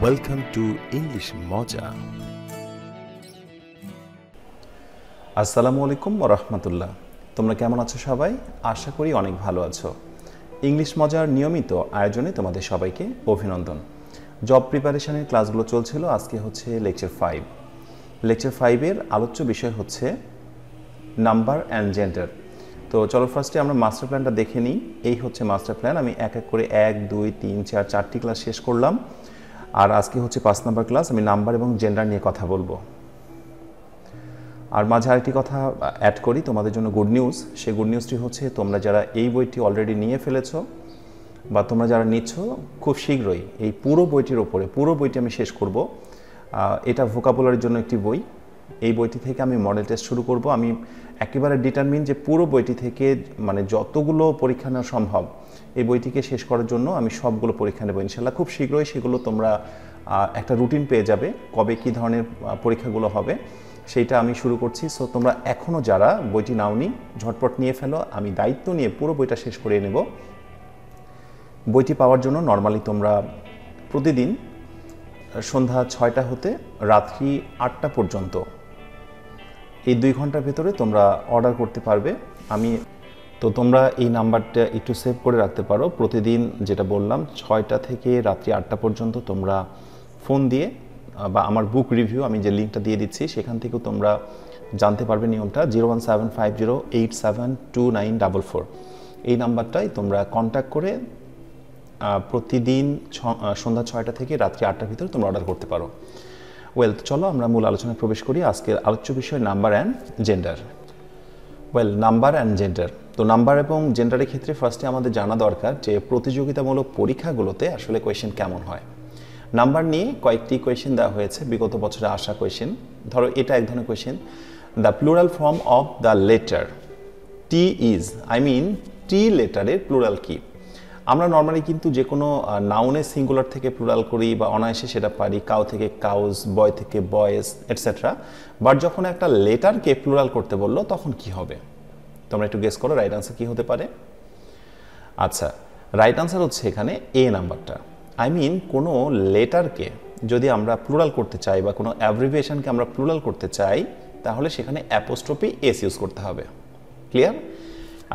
Welcome to English Moja. আসসালামু আলাইকুম ওয়া রাহমাতুল্লাহ। তোমরা কেমন আছো সবাই? আশা করি অনেক ভালো আছো। ইংলিশ মজার নিয়মিত আয়োজনে তোমাদের সবাইকে অভিনন্দন। জব প্রিপারেশনের ক্লাসগুলো চলছিল, আজকে হচ্ছে লেকচার 5। লেকচার 5 এর আলোচ্য বিষয় হচ্ছে নাম্বার অ্যান্ড জেন্ডার। তো চলো ফার্স্টে আমরা মাস্টার প্ল্যানটা দেখে নিই। এই হচ্ছে মাস্টার প্ল্যান। আমি এক এক করে 1, 2, 3, 4 চারটি ক্লাস শেষ করলাম, আর আজকে হচ্ছে 5 নম্বর ক্লাস। আমি নাম্বার এবং জেন্ডার নিয়ে কথা বলবো। আর মাঝে আরেকটি কথা অ্যাড করি তোমাদের জন্য গুড নিউজ। সেই গুড নিউজটি হচ্ছে তোমরা যারা এই বইটি অলরেডি নিয়ে ফেলেছো বা তোমরা যারা নিচ্ছ, খুব শীঘ্রই এই পুরো বইটির ওপরে পুরো বইটি আমি শেষ করব। এটা ভোকাবুলারির জন্য একটি বই। এই বইটি থেকে আমি মডেল টেস্ট শুরু করব। আমি একেবারে ডিটারমিন যে পুরো বইটি থেকে মানে যতগুলো পরীক্ষা নেওয়া সম্ভব এই বইটিকে শেষ করার জন্য আমি সবগুলো পরীক্ষা নেব ইনশাল্লাহ। খুব শীঘ্রই সেগুলো তোমরা একটা রুটিন পেয়ে যাবে, কবে কী ধরনের পরীক্ষাগুলো হবে সেইটা আমি শুরু করছি। সো তোমরা এখনও যারা বইটি নাওনি ঝটপট নিয়ে ফেলো। আমি দায়িত্ব নিয়ে পুরো বইটা শেষ করে নেব। বইটি পাওয়ার জন্য নর্মালি তোমরা প্রতিদিন সন্ধ্যা 6টা হতে রাত্রি 8টা পর্যন্ত এই 2 ঘন্টার ভেতরে তোমরা অর্ডার করতে পারবে। তো তোমরা এই নাম্বারটা একটু সেভ করে রাখতে পারো। প্রতিদিন যেটা বললাম 6টা থেকে রাত্রি 8টা পর্যন্ত তোমরা ফোন দিয়ে বা আমার বুক রিভিউ আমি যে লিঙ্কটা দিয়ে দিচ্ছি সেখান থেকেও তোমরা জানতে পারবে নিয়মটা। 01750872944 এই নাম্বারটাই তোমরা কন্ট্যাক্ট করে প্রতিদিন সন্ধ্যা 6টা থেকে রাত্রি 8টার ভিতরে তোমরা অর্ডার করতে পারো। চলো আমরা মূল আলোচনায় প্রবেশ করি। আজকের আলোচ্য বিষয় number and gender. Number and gender. তো নাম্বার এবং জেন্ডারের ক্ষেত্রে ফার্স্টে আমাদের জানা দরকার যে প্রতিযোগিতামূলক পরীক্ষাগুলোতে আসলে কোয়েশ্চেন কেমন হয়। নাম্বার নিয়ে কয়েকটি কোয়েশ্চেন দেওয়া হয়েছে, বিগত বছরে আসা কোয়েশ্চেন। ধরো এটা এক ধরনের question, the plural form of the letter T is, T লেটারের প্লুরাল কি? আমরা নর্মালি কিন্তু যে কোনো নাউনের সিঙ্গুলার থেকে প্লুরাল করি বা অনায়াসে সেটা পারি, কাউ থেকে কাউজ, বয় থেকে বয়েস এটসেট্রা। বাট যখন একটা লেটারকে প্লুরাল করতে বললো তখন কি হবে? তোমরা একটু গেস করো রাইট আনসার কি হতে পারে। আচ্ছা, রাইট আনসার হচ্ছে এখানে এ নাম্বারটা। কোনো লেটারকে যদি আমরা প্লুরাল করতে চাই বা কোনো অ্যাব্রিভিয়েশনকে আমরা প্লুরাল করতে চাই তাহলে সেখানে অ্যাপোস্ট্রফি এস ইউজ করতে হবে। ক্লিয়ার?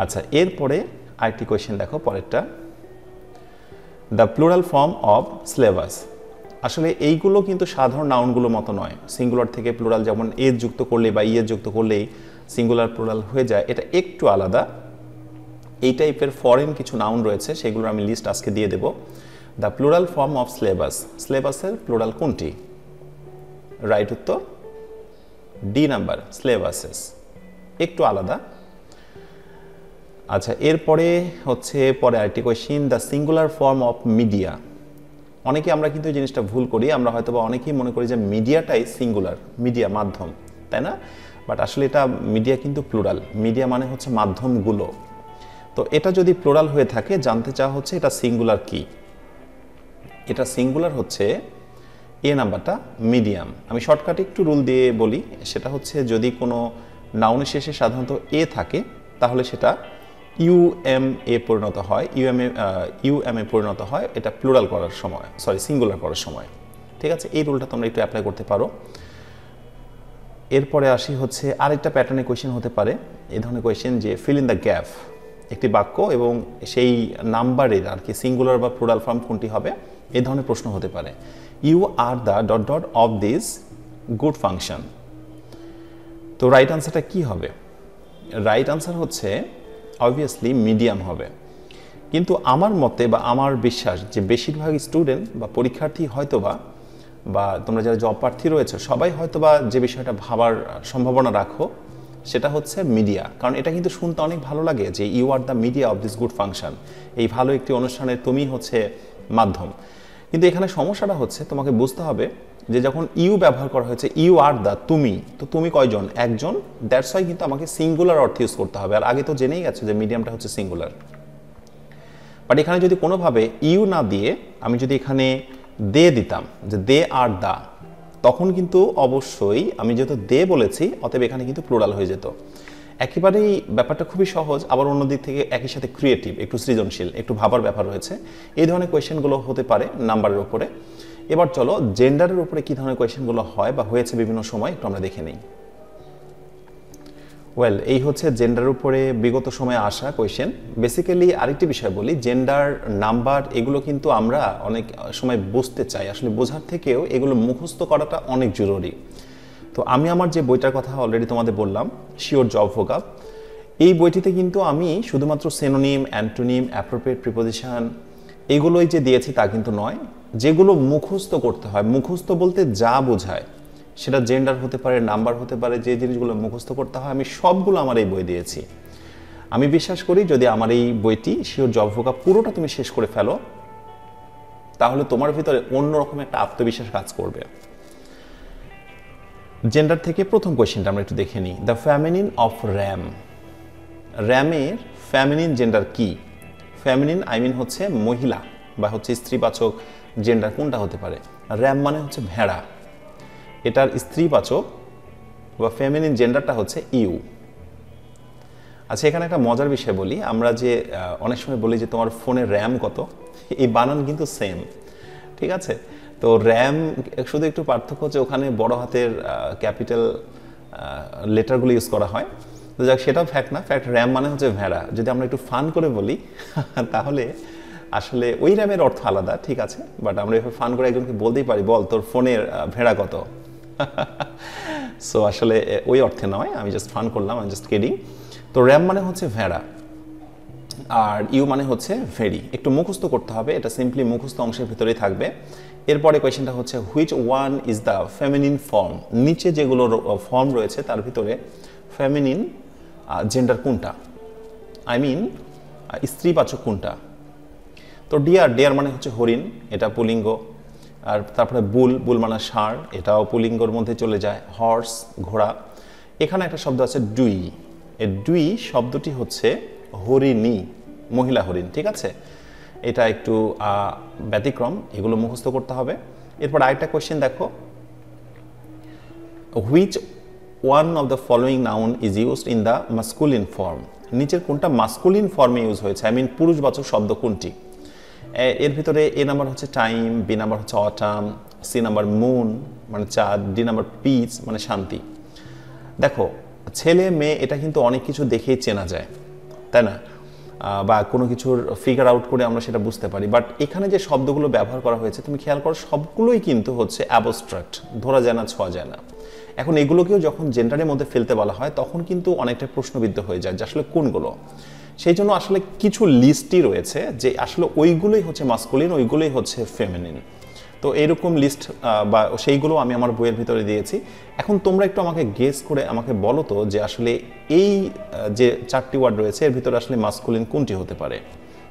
আচ্ছা, এরপরে আরেকটি কোয়েশ্চেন দেখো পরেরটা, the plural form of syllabus. আসলে এইগুলো কিন্তু সাধারণ নাউনগুলোর মতো নয়। সিঙ্গুলার থেকে প্লুরাল যেমন এ যুক্ত করলে বা ইয়ে যুক্ত করলেই সিঙ্গুলার প্লুরাল হয়ে যায়, এটা একটু আলাদা। এই টাইপের ফরেন কিছু নাউন রয়েছে, সেগুলোর আমি লিস্ট আজকে দিয়ে দেব। The plural form of syllabus, সিলেবাসের প্লুরাল কোনটি? রাইট উত্তর ডি নাম্বার, সিলেবাসেস। একটু আলাদা। আচ্ছা, এরপরে হচ্ছে পরে আরেকটি question, the singular form of media. অনেকে আমরা কিন্তু এই জিনিসটা ভুল করি। আমরা হয়তো বা অনেকেই মনে করি যে মিডিয়াটাই সিঙ্গুলার, মিডিয়া মাধ্যম, তাই না? বাট আসলে এটা মিডিয়া কিন্তু প্লুরাল। মিডিয়া মানে হচ্ছে মাধ্যমগুলো। তো এটা যদি প্লুরাল হয়ে থাকে, জানতে চাওয়া হচ্ছে এটা সিঙ্গুলার কি? এটা সিঙ্গুলার হচ্ছে এ নাম্বারটা, মিডিয়াম। আমি শর্টকাটে একটু রুল দিয়ে বলি, সেটা হচ্ছে যদি কোনো নাউনের শেষে সাধারণত এ থাকে তাহলে সেটা ইউএমএ পরিণত হয়, ইউএমএ পরিণত হয় এটা প্লুরাল করার সময়, সিঙ্গুলার করার সময়। ঠিক আছে, এই রুলটা তোমরা একটু অ্যাপ্লাই করতে পারো। এরপরে আসি হচ্ছে আরেকটা প্যাটার্নের কোয়েশ্চেন হতে পারে এই ধরনের কোয়েশ্চেন, যে ফিল ইন দ্য গ্যাপ। একটি বাক্য এবং সেই নাম্বারের আর কি সিঙ্গুলার বা প্লুরাল ফর্ম কোনটি হবে, এই ধরনের প্রশ্ন হতে পারে। You are the dot dot of this good function. তো রাইট আনসারটা কি হবে? রাইট আনসার হচ্ছে অবভিয়াসলি মিডিয়াম হবে। কিন্তু আমার মতে বা আমার বিশ্বাস যে বেশিরভাগ স্টুডেন্ট বা পরীক্ষার্থী হয়তোবা বা তোমরা যারা জব প্রার্থী রয়েছে সবাই হয়তোবা যে বিষয়টা ভাবার সম্ভাবনা রাখো সেটা হচ্ছে মিডিয়া। কারণ এটা কিন্তু শুনতে অনেক ভালো লাগে যে you are the media of this good function, এই ভালো একটি অনুষ্ঠানের তুমি হচ্ছে মাধ্যম। কিন্তু এখানে সমস্যাটা হচ্ছে তোমাকে বুঝতে হবে যে যখন ইউ ব্যবহার করা হয়েছে, ইউ আর দ্য, তুমি, তো তুমি কয়জন? একজন। দ্যাটস ওয়াই কিন্তু আমাকে সিঙ্গুলার অর্থ ইউজ করতে হবে। আর আগে তো জেনেই গেছে যে মিডিয়ামটা হচ্ছে সিঙ্গুলার। বাট এখানে যদি কোনোভাবে ইউ না দিয়ে আমি যদি এখানে দে দিতাম, যে দে আর দ্য, তখন কিন্তু অবশ্যই আমি যেহেতু দে বলেছি অতএব এখানে কিন্তু প্লুরাল হয়ে যেত। একেবারেই ব্যাপারটা খুবই সহজ, আবার অন্যদিক থেকে একই সাথে ক্রিয়েটিভ, একটু সৃজনশীল, একটু ভাবার ব্যাপার রয়েছে। এই ধরনের কোয়েশ্চেনগুলো হতে পারে নাম্বারের উপরে। এবার চলো জেন্ডারের উপরে কী ধরনের কোয়েশ্চেনগুলো হয় বা হয়েছে বিভিন্ন সময় একটু আমরা দেখে নিই। ওয়েল, এই হচ্ছে জেন্ডারের উপরে বিগত সময়ে আসা কোয়েশ্চেন। বেসিক্যালি আরেকটি বিষয় বলি, জেন্ডার, নাম্বার এগুলো কিন্তু আমরা অনেক সময় বুঝতে চাই, আসলে বোঝার থেকেও এগুলো মুখস্থ করাটা অনেক জরুরি। তো আমি আমার যে বইটার কথা অলরেডি তোমাদের বললাম, শিওর জব ভোকাব, এই বইটিতে কিন্তু আমি শুধুমাত্র সিনোনিম, অ্যান্টোনিম, অ্যাপ্রোপ্রিয়েট প্রিপোজিশন এগুলোই যে দিয়েছি তা কিন্তু নয়। যেগুলো মুখস্থ করতে হয়, মুখস্থ বলতে যা বোঝায়, সেটা জেন্ডার হতে পারে, নাম্বার হতে পারে, যে জিনিসগুলো মুখস্থ করতে হয় আমি সবগুলো আমার এই বই দিয়েছি। আমি বিশ্বাস করি যদি আমার এই বইটি শিওর জব ভোকাব পুরোটা তুমি শেষ করে ফেলো, তাহলে তোমার ভিতরে অন্যরকম একটা আত্মবিশ্বাস কাজ করবে। জেন্ডার থেকে প্রথম কোয়েশ্চেনটা আমরা একটু দেখে নিই। The feminine of ram. র্যামের ফ্যামিনিন জেন্ডার কি? ফ্যামিনিন আই মিন হচ্ছে মহিলা বা হচ্ছে স্ত্রীবাচক জেন্ডার কোনটা হতে পারে? র্যাম মানে হচ্ছে ভেড়া, এটার স্ত্রীবাচক বা ফেমিনিন জেন্ডারটা হচ্ছে ইউ। আচ্ছা, এখানে একটা মজার বিষয় বলি, আমরা যে অনেক সময় বলি যে তোমার ফোনের র্যাম কত, এই বানান কিন্তু সেম, ঠিক আছে? তো র্যাম শুধু একটু পার্থক্য হচ্ছে ওখানে বড় হাতের ক্যাপিটাল লেটারগুলো ইউজ করা হয়। তো যাক, সেটাও ফ্যাক্ট না, ফ্যাক্ট র্যাম মানে হচ্ছে ভেড়া। যদি আমরা একটু ফান করে বলি তাহলে আসলে ওই র্যামের অর্থ আলাদা, ঠিক আছে, বাট আমরা এভাবে ফান করে একজনকে বলতেই পারি, বল তোর ফোনের ভেড়া কত। সো আসলে ওই অর্থে নয়, আমি জাস্ট ফান করলাম, আমি জাস্ট কিডিং। তো র্যাম মানে হচ্ছে ভেড়া, আর ইউ মানে হচ্ছে ভেরি। একটু মুখস্থ করতে হবে, এটা সিম্পলি মুখস্থ অংশের ভিতরেই থাকবে। এরপরে কোয়েশ্চেনটা হচ্ছে which one is the feminine form. নিচে যেগুলো ফর্ম রয়েছে তার ভিতরে ফেমিনিন জেন্ডার কোনটা, আই মিন স্ত্রীবাচক কোনটা? তো ডিয়ার, ডিয়ার মানে হচ্ছে হরিণ, এটা পুলিঙ্গ। আর তারপরে বুল, বুল মানে ষাঁড়, এটাও পুলিঙ্গর মধ্যে চলে যায়। হর্স, ঘোড়া। এখানে একটা শব্দ আছে ডুই, এই ডুই শব্দটি হচ্ছে হরিণী, মহিলা হরিণ, ঠিক আছে? এটা একটু ব্যতিক্রম, এগুলো মুখস্থ করতে হবে। এরপর আরেকটা কোয়েশ্চেন দেখো, which one of the following noun is used in the masculine form. নিচের কোনটা মাস্কুলিন ফর্মে ইউজ হয়েছে, আই মিন পুরুষবাচক শব্দ কোনটি? এর ভিতরে এ নাম্বার হচ্ছে টাইম, বি নাম্বার হচ্ছে অটাম, সি নাম্বার মুন মানে চাঁদ, ডি নাম্বার পিচ মানে শান্তি। দেখো, ছেলে মেয়ে এটা কিন্তু অনেক কিছু দেখেই চেনা যায়, তাই না? বা কোনো কিছুর ফিগার আউট করে আমরা সেটা বুঝতে পারি, বাট এখানে যে শব্দগুলো ব্যবহার করা হয়েছে তুমি খেয়াল করো, সবগুলোই কিন্তু হচ্ছে অ্যাবস্ট্রাক্ট, ধরা যায় না, ছোঁয়া যায় না। এখন এগুলোকেও যখন জেন্ডারের মধ্যে ফেলতে বলা হয় তখন কিন্তু অনেকটা প্রশ্নবিদ্ধ হয়ে যায় যে আসলে কোনগুলো। সেই জন্য আসলে কিছু লিস্টই রয়েছে যে আসলে ওইগুলোই হচ্ছে মাস্কুলিন, ওইগুলোই হচ্ছে ফেমিনিন। তো এইরকম লিস্ট বা সেইগুলো আমি আমার বইয়ের ভিতরে দিয়েছি। এখন তোমরা একটু আমাকে গেস করে আমাকে বলো তো যে আসলে এই যে চারটি ওয়ার্ড রয়েছে এর ভিতরে আসলে মাস্কুলিন কোনটি হতে পারে,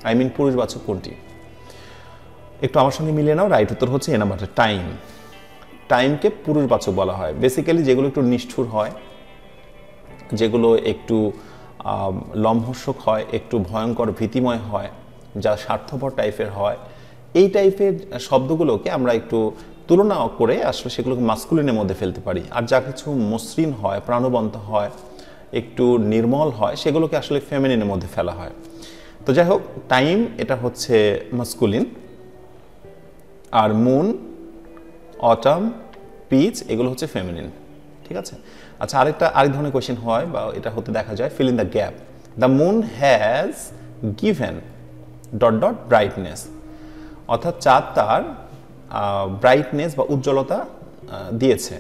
আই মিন পুরুষবাচক কোনটি? একটু আমার সঙ্গে মিলিয়ে নাও। রাইট উত্তর হচ্ছে এ নাম্বারটা, টাইম। টাইমকে পুরুষবাচক বলা হয়। বেসিক্যালি যেগুলো একটু নিষ্ঠুর হয়, যেগুলো একটু লম্ভস্যক হয়, একটু ভয়ঙ্কর ভীতিময় হয়, যা স্বার্থপর টাইপের হয়, এই টাইপের শব্দগুলোকে আমরা একটু তুলনা করে আসলে সেগুলোকে মাস্কুলিনের মধ্যে ফেলতে পারি। আর যা কিছু মসৃণ হয়, প্রাণবন্ত হয়, একটু নির্মল হয়, সেগুলোকে আসলে ফেমিনিনের মধ্যে ফেলা হয়। তো যাই হোক, টাইম এটা হচ্ছে মাস্কুলিন, আর মুন, অটাম, পিচ এগুলো হচ্ছে ফেমিনিন, ঠিক আছে? আচ্ছা, আরেক ধরনের কোয়েশ্চেন হয় বা এটা হতে দেখা যায়, feel in the gap. The moon has given dot dot brightness, অর্থাৎ চাঁদ তার ব্রাইটনেস বা উজ্জ্বলতা দিয়েছে।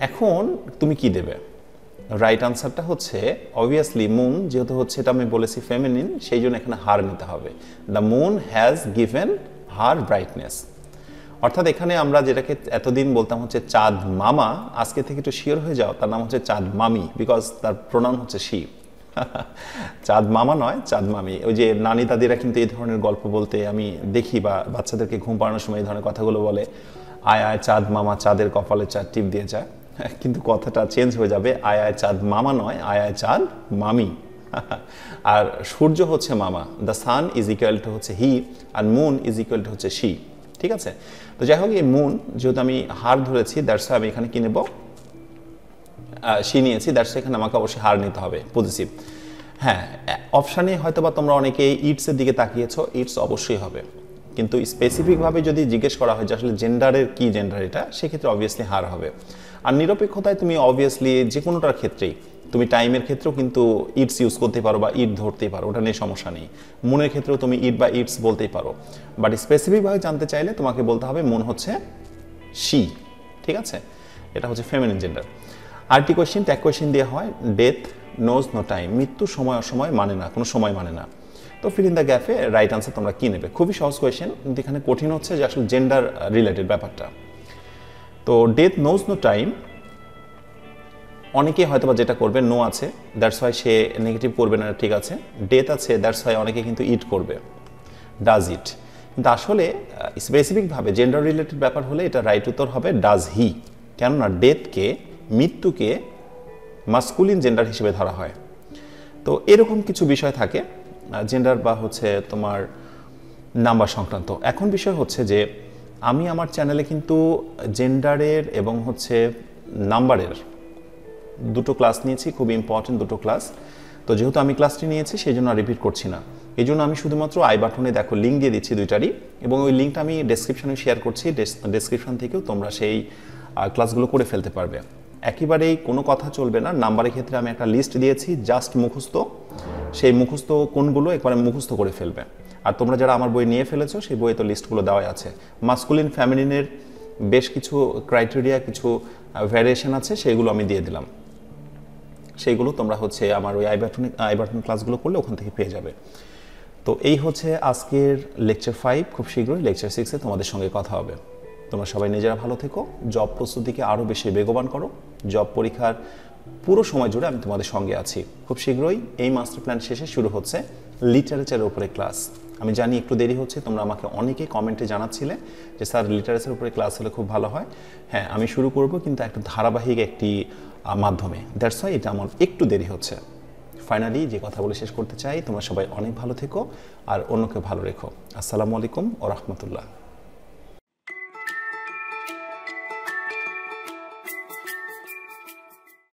এখন তুমি কি দেবে? রাইট আনসারটা হচ্ছে অবভিয়াসলি মুন, যেহেতু হচ্ছে এটা আমি বলেছি ফেমিনিন, সেই জন্য এখানে হার নিতে হবে। The moon has given her brightness. অর্থাৎ এখানে আমরা যেটাকে এতদিন বলতাম হচ্ছে চাঁদ মামা, আজকে থেকে একটু শিওর হয়ে যাও তার নাম হচ্ছে চাঁদ মামি, বিকজ তার প্রোনাউন হচ্ছে শি। চাঁদ মামা নয়, চাঁদ মামি। ওই যে নানি দাদিরা কিন্তু এই ধরনের গল্প বলতে আমি দেখি, বা বাচ্চাদেরকে ঘুম পাড়ানোর সময় এই ধরনের কথাগুলো বলে, আয় আয় চাঁদ মামা, চাঁদের কপালে চাঁদ টিপ দিয়ে যায়। কিন্তু কথাটা চেঞ্জ হয়ে যাবে, আয় আয় চাঁদ মামা নয়, আয় আয় চাঁদ মামি। আর সূর্য হচ্ছে মামা, the sun is equal to হচ্ছে হি, আর মুন ইজ ইকুয়াল টু হচ্ছে শি, ঠিক আছে? তো যাই হোক, এই মুন যেহেতু আমি হার ধরেছি, দ্যাটস আমি এখানে কি নেব, শি নিয়েছি, দ্যাটস এখানে আমাকে অবশ্যই হার নিতে হবে, পজিটিভ। হ্যাঁ, অপশানে হয়তো বা তোমরা অনেকে ইটসের দিকে তাকিয়েছো, ইটস অবশ্যই হবে। কিন্তু স্পেসিফিকভাবে যদি জিজ্ঞেস করা হয় যে আসলে জেন্ডারের কি জেন্ডার এটা, সেক্ষেত্রে অবভিয়াসলি হার হবে। আর নিরপেক্ষতায় তুমি অবভিয়াসলি যে কোনোটার ক্ষেত্রেই তুমি টাইমের ক্ষেত্রেও কিন্তু ইটস ইউজ করতে পারো বা ইট ধরতেই পারো, ওটা নিয়ে সমস্যা নেই। মুনের ক্ষেত্রেও তুমি ইট বা ইটস বলতেই পারো, বাট স্পেসিফিকভাবে জানতে চাইলে তোমাকে বলতে হবে মুন হচ্ছে শি, ঠিক আছে? এটা হচ্ছে ফেমিনিন জেন্ডার। আরেকটি কোয়েশ্চেন, ট্যাগ কোয়েশ্চেন দেওয়া হয়, ডেথ নোজ নো টাইম, মৃত্যু সময় অসময় মানে না, কোনো সময় মানে না। তো ফিল ইন দ্য গ্যাপে রাইট আনসার তোমরা কী নেবে? খুবই সহজ কোয়েশ্চেন, কিন্তু এখানে কঠিন হচ্ছে যে আসলে জেন্ডার রিলেটেড ব্যাপারটা। তো ডেথ নোজ নো টাইম, অনেকে হয়তো বা যেটা করবে নো আছে দ্যাটস ওয়াই সে নেগেটিভ করবে না, ঠিক আছে। ডেথ আছে দ্যাটস ওয়াই অনেকে কিন্তু ইট করবে, ডাজ ইট। কিন্তু আসলে স্পেসিফিকভাবে জেন্ডার রিলেটেড ব্যাপার হলে এটা রাইট উত্তর হবে ডাজ হি, কেননা ডেথকে, মৃত্যুকে মাস্কুলিন জেন্ডার হিসেবে ধরা হয়। তো এরকম কিছু বিষয় থাকে জেন্ডার বা হচ্ছে তোমার নাম্বার সংক্রান্ত। এখন বিষয় হচ্ছে যে আমি আমার চ্যানেলে কিন্তু জেন্ডারের এবং হচ্ছে নাম্বারের দুটো ক্লাস নিয়েছি, খুব ইম্পর্টেন্ট দুটো ক্লাস। তো যেহেতু আমি ক্লাসটি নিয়েছি সেই জন্য রিপিট করছি না, এই জন্য আমি শুধুমাত্র আই বাটনে দেখো লিঙ্ক দিয়ে দিচ্ছি দুইটারই, এবং ওই লিঙ্কটা আমি ডেসক্রিপশনে শেয়ার করছি। ডেসক্রিপশন থেকেও তোমরা সেই ক্লাসগুলো করে ফেলতে পারবে। একেবারেই কোনো কথা চলবে না। নাম্বারের ক্ষেত্রে আমি একটা লিস্ট দিয়েছি, জাস্ট মুখস্থ, সেই মুখস্থ কোনগুলো একবারে মুখস্থ করে ফেলবে। আর তোমরা যারা আমার বই নিয়ে ফেলেছো সেই বইয়ে তো লিস্টগুলো দেওয়াই আছে। মাস্কুলিন ফ্যামিলিনের বেশ কিছু ক্রাইটেরিয়া, কিছু ভ্যারিয়েশন আছে, সেইগুলো আমি দিয়ে দিলাম। সেইগুলো তোমরা হচ্ছে আমার ওই আই বাটন ক্লাসগুলো করলে ওখান থেকে পেয়ে যাবে। তো এই হচ্ছে আজকের লেকচার 5। খুব শীঘ্রই লেকচার 6-এ তোমাদের সঙ্গে কথা হবে। তোমরা সবাই নিজেরা ভালো থেকো, জব প্রস্তুতিকে আরও বেশি বেগবান করো। জব পরীক্ষার পুরো সময় জুড়ে আমি তোমাদের সঙ্গে আছি। খুব শীঘ্রই এই মাস্টার প্ল্যান শেষে শুরু হচ্ছে লিটারেচারের উপরে ক্লাস। আমি জানি একটু দেরি হচ্ছে, তোমরা আমাকে অনেকেই কমেন্টে জানাচ্ছিলে যে স্যার লিটারেচারের উপরে ক্লাস হলে খুব ভালো হয়। হ্যাঁ, আমি শুরু করব, কিন্তু একটা ধারাবাহিক একটি মাধ্যমে, দ্যাটস ওয়াই এটা আমার একটু দেরি হচ্ছে। ফাইনালি যে কথা বলে শেষ করতে চাই, তোমরা সবাই অনেক ভালো থেকো আর অন্যকে ভালো রেখো। আসসালামু আলাইকুম ওয়া রাহমাতুল্লাহ।